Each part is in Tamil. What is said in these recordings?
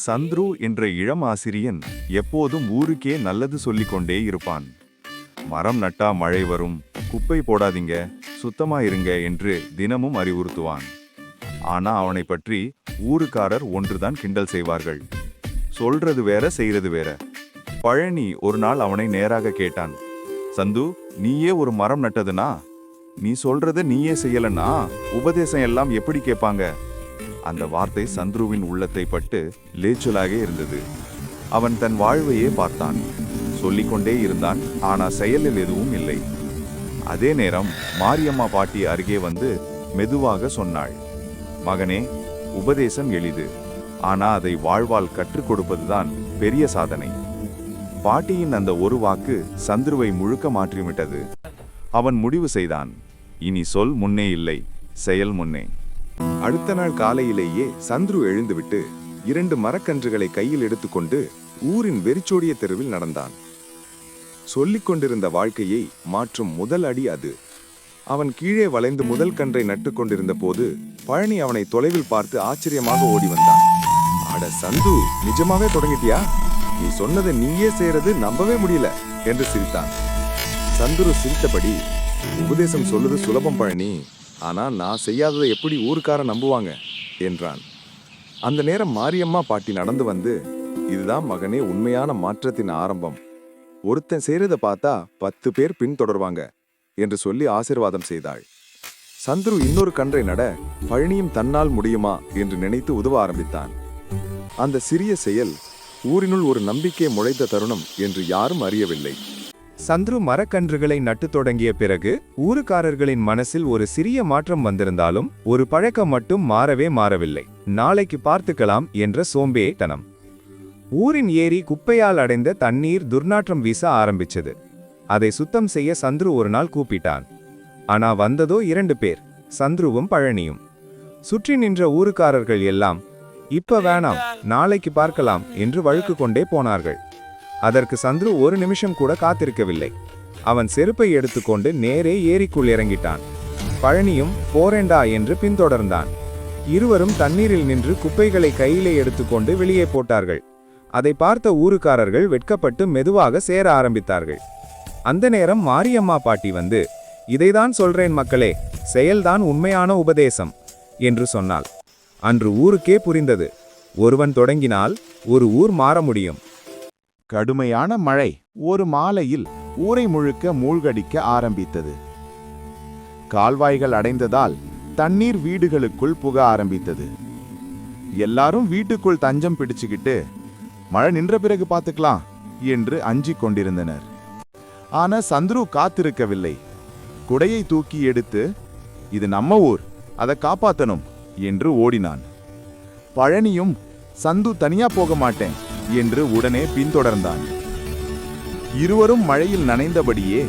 சந்துரு என்ற இளம் ஆசிரியன் எப்போதும் ஊருக்கே நல்லது சொல்லிக் கொண்டே இருப்பான். மரம் நட்டா மழை வரும், குப்பை போடாதீங்க, சுத்தமா இருங்க என்று தினமும் அறிவுறுத்துவான். ஆனா அவனை பற்றி ஊருக்காரர் ஒன்றுதான் கிண்டல் செய்வார்கள். சொல்றது வேற, செய்யறது வேற. பழனி ஒரு நாள் அவனை நேராக கேட்டான். சந்து, நீயே ஒரு மரம் நட்டதுனா, நீ சொல்றத நீயே செய்யலன்னா உபதேசம் எல்லாம் எப்படி கேட்பாங்க? அந்த வார்த்தை சந்துருவின் உள்ளத்தை பட்டு லேச்சலாக இருந்தது. அவன் தன் வாழ்வையே பார்த்தான். சொல்லிக்கொண்டே இருந்தான், ஆனா செயலில் எதுவும் இல்லை. அதே நேரம் மாரியம்மா பாட்டி அருகே வந்து மெதுவாக சொன்னாள், மகனே, உபதேசம் எளிது, ஆனா அதை வாழ்வால் கற்றுக் கொடுப்பதுதான் பெரிய சாதனை. பாட்டியின் அந்த ஒரு வாக்கு சந்துருவை முழுக்க மாற்றிவிட்டது. அவன் முடிவு செய்தான், இனி சொல் முன்னே இல்லை, செயல் முன்னே. அடுத்த நாள் காலையிலேயே சந்துரு எழுந்துவிட்டு 2 மரக்கன்றுகளை கையில் எடுத்துக்கொண்டு ஊரின் வெறிச்சோடிய தெருவில் நடந்தான். சொல்லிக் கொண்டிருந்த வாழ்க்கையை மாற்றும் முதல் அடி அது. அவன் கீழே வளைந்து முதல் கன்றை நட்டு கொண்டிருந்த போது பழனி அவனை தொலைவில் பார்த்து ஆச்சரியமாக ஓடி வந்தான். அட சந்து, நிஜமாவே தொடங்கிட்டியா? நீ சொன்னதை நீயே செய்யறது நம்பவே முடியல என்று சிரித்தான். சந்துரு சிரித்தபடி, உபதேசம் சொல்லுது சுலபம் பழனி, ஆனா நான் செய்யாததை எப்படி ஊருக்காரன் நம்புவாங்க என்றான். அந்த நேரம் மாரியம்மா பாட்டி நடந்து வந்து, இதுதான் மகனே உண்மையான மாற்றத்தின் ஆரம்பம். ஒருத்தன் செய்யறத பார்த்தா 10 பேர் பின்தொடர்வாங்க என்று சொல்லி ஆசீர்வாதம் செய்தாள். சந்துரு இன்னொரு கன்றை நட பழனியும் தன்னால் முடியுமா என்று நினைத்து உதவ ஆரம்பித்தான். அந்த சிறிய செயல் ஊரினுள் ஒரு நம்பிக்கை முளைத்த தருணம் என்று யாரும் அறியவில்லை. சந்துரு மரக்கன்றுகளை நட்டு தொடங்கிய பிறகு ஊருக்காரர்களின் மனசில் ஒரு சிறிய மாற்றம் வந்திருந்தாலும் ஒரு பழக்கம் மட்டும் மாறவில்லை. நாளைக்கு பார்த்துக்கலாம் என்ற சோம்பேறித்தனம். ஊரின் ஏரி குப்பையால் அடைந்த தண்ணீர் துர்நாற்றம் வீச ஆரம்பிச்சது. அதை சுத்தம் செய்ய சந்துரு ஒரு நாள் கூப்பிட்டான். ஆனா வந்ததோ 2 பேர், சந்துருவும் பழனியும். சுற்றி நின்ற ஊருக்காரர்கள் எல்லாம், இப்ப வேணாம், நாளைக்கு பார்க்கலாம் என்று வழுக்கு கொண்டே போனார்கள். அதற்கு சந்துரு ஒரு நிமிஷம் கூட காத்திருக்கவில்லை. அவன் செருப்பை எடுத்துக்கொண்டு நேரே ஏரிக்குள் இறங்கிட்டான். பழனியும் போரேண்டா என்று பின்தொடர்ந்தான். இருவரும் தண்ணீரில் நின்று குப்பைகளை கையிலே எடுத்துக்கொண்டு வெளியே போட்டார்கள். அதை பார்த்த ஊருக்காரர்கள் வெட்கப்பட்டு மெதுவாக சேர ஆரம்பித்தார்கள். அந்த நேரம் மாரியம்மா பாட்டி வந்து, இதைதான் சொல்றேன் மக்களே, செயல்தான் உண்மையான உபதேசம் என்று சொன்னாள். அன்று ஊருக்கே புரிந்தது, ஒருவன் தொடங்கினால் ஒரு ஊர் மாற முடியும். கடுமையான மழை ஒரு மாலையில் ஊரை முழுக்க மூழ்கடிக்க ஆரம்பித்தது. கால்வாய்கள் அடைந்ததால் தண்ணீர் வீடுகளுக்குள் புக ஆரம்பித்தது. எல்லாரும் வீட்டுக்குள் தஞ்சம் பிடிச்சுக்கிட்டு மழை நின்ற பிறகு பார்த்துக்கலாம் என்று அஞ்சிக் கொண்டிருந்தனர். ஆனா சந்துரு காத்திருக்கவில்லை. குடையை தூக்கி எடுத்து, இது நம்ம ஊர், அதை காப்பாத்தணும் என்று ஓடினான். பழனியும், சந்து தனியா போக மாட்டேன் என்று உடனே பின்தொடர்ந்தான். இருவரும் மழையில் நனைந்தபடியே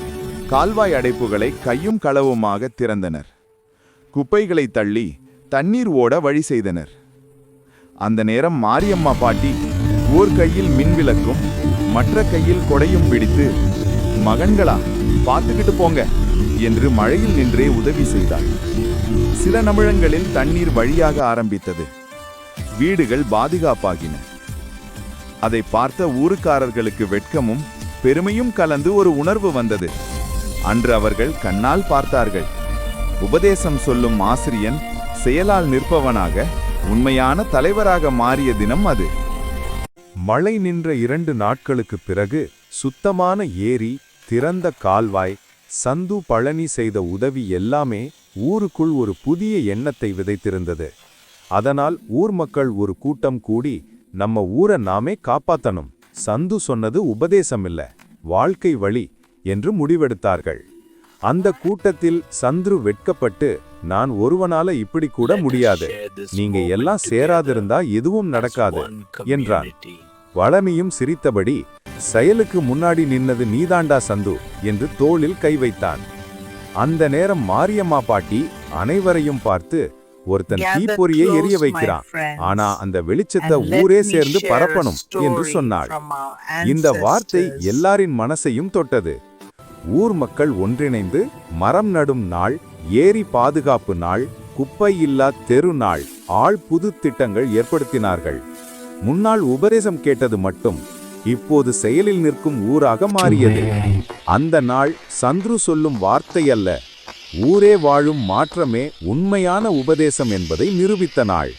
கால்வாய் அடைப்புகளை கையும் களவுமாக திறந்தனர். குப்பைகளை தள்ளி தண்ணீர் ஓட வழி செய்தனர். அந்த நேரம் மாரியம்மா பாட்டி ஓர் கையில் மின்விளக்கும் மற்ற கையில் கொடையும் பிடித்து, மகன்களா, பார்த்துக்கிட்டு போங்க என்று மழையில் நின்றே உதவி செய்தாள். சில நிமிடங்களில் தண்ணீர் வழியாக ஆரம்பித்தது. வீடுகள் பாதுகாப்பாகின. அதை பார்த்த ஊருக்காரர்களுக்கு வெட்கமும் பெருமையும் கலந்து ஒரு உணர்வு வந்தது. அன்று அவர்கள் கண்ணால் பார்த்தார்கள். உபதேசம் சொல்லும் ஆசிரியன் செயலால் நிற்பவனாக, உண்மையான தலைவராக மாறிய தினம் அது. மழை நின்ற 2 நாட்களுக்கு பிறகு சுத்தமான ஏரி, திறந்த கால்வாய், சந்து பழனி செய்த உதவி எல்லாமே ஊருக்குள் ஒரு புதிய எண்ணத்தை விதைத்திருந்தது. அதனால் ஊர் மக்கள் ஒரு கூட்டம் கூடி, நம்ம ஊரை நாமே காப்பாத்தணும், சந்து சொன்னது உபதேசம் இல்ல, வாழ்க்கை வழி என்று முடிவெடுத்தார்கள். அந்த கூட்டத்தில் சந்துரு வெட்கப்பட்டு, நான் ஒருவனால இப்படி கூட முடியாது, நீங்க எல்லாம் சேராதிருந்தா எதுவும் நடக்காது என்றான். வளமையும் சிரித்தபடி, செயலுக்கு முன்னாடி நின்னது நீதாண்டா சந்து என்று தோளில் கை வைத்தான். அந்த நேரம் மாரியம்மா பாட்டி அனைவரையும் பார்த்து, ஒருத்தன் தீப்பொறியை எரிய வைக்கிறான், ஆனா அந்த வெளிச்சத்தை ஊரே சேர்ந்து பரப்பணும் என்று சொன்னாள். இந்த வார்த்தை எல்லாரின் மனசையும் தொட்டது. ஊர் மக்கள் ஒன்றிணைந்து மரம் நடும் நாள், ஏரி பாதுகாப்பு நாள், குப்பை இல்லா தெரு நாள், புது திட்டங்கள் ஏற்படுத்தினார்கள். முன்னாள் உபதேசம் கேட்டது மட்டும் இப்போது செயலில் நிற்கும் ஊராக மாறியது. அந்த நாள் சந்துரு சொல்லும் வார்த்தை அல்ல, ஊரே வாழும் மாற்றமே உண்மையான உபதேசம் என்பதை நிரூபித்த நாள்.